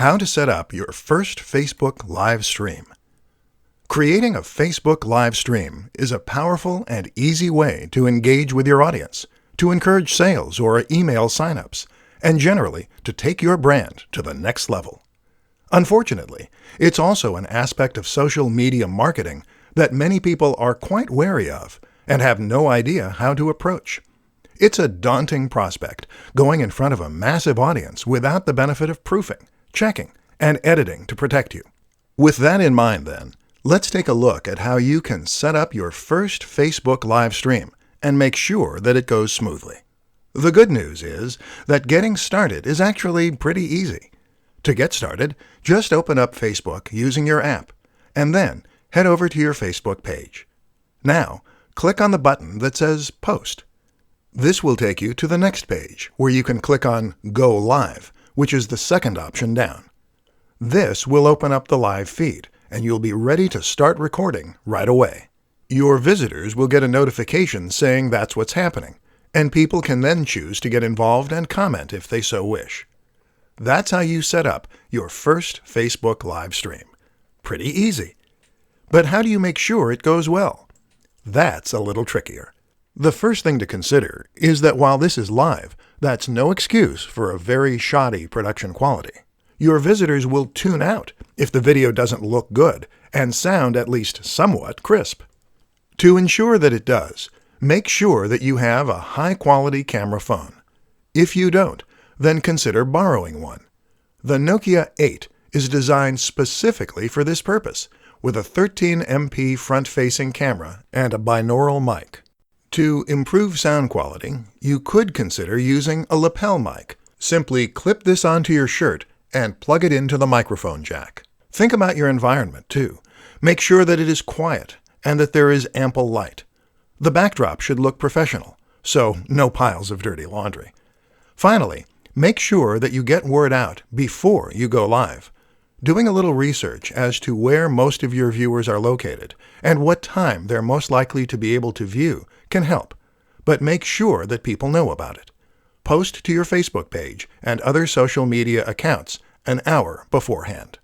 How to set up your first Facebook live stream. Creating a Facebook live stream is a powerful and easy way to engage with your audience, to encourage sales or email signups, and generally to take your brand to the next level. Unfortunately, it's also an aspect of social media marketing that many people are quite wary of and have no idea how to approach. It's a daunting prospect, going in front of a massive audience without the benefit of proofing, checking, and editing to protect you. With that in mind then, let's take a look at how you can set up your first Facebook live stream and make sure that it goes smoothly. The good news is that getting started is actually pretty easy. To get started, just open up Facebook using your app, and then head over to your Facebook page. Now, click on the button that says Post. This will take you to the next page, where you can click on Go Live, which is the second option down. This will open up the live feed, and you'll be ready to start recording right away. Your visitors will get a notification saying that's what's happening, and people can then choose to get involved and comment if they so wish. That's how you set up your first Facebook live stream. Pretty easy. But how do you make sure it goes well? That's a little trickier. The first thing to consider is that while this is live, that's no excuse for a very shoddy production quality. Your visitors will tune out if the video doesn't look good and sound at least somewhat crisp. To ensure that it does, make sure that you have a high-quality camera phone. If you don't, then consider borrowing one. The Nokia 8 is designed specifically for this purpose, with a 13MP front-facing camera and a binaural mic. To improve sound quality, you could consider using a lapel mic. Simply clip this onto your shirt and plug it into the microphone jack. Think about your environment, too. Make sure that it is quiet and that there is ample light. The backdrop should look professional, so no piles of dirty laundry. Finally, make sure that you get word out before you go live. Doing a little research as to where most of your viewers are located and what time they're most likely to be able to view can help, but make sure that people know about it. Post to your Facebook page and other social media accounts an hour beforehand.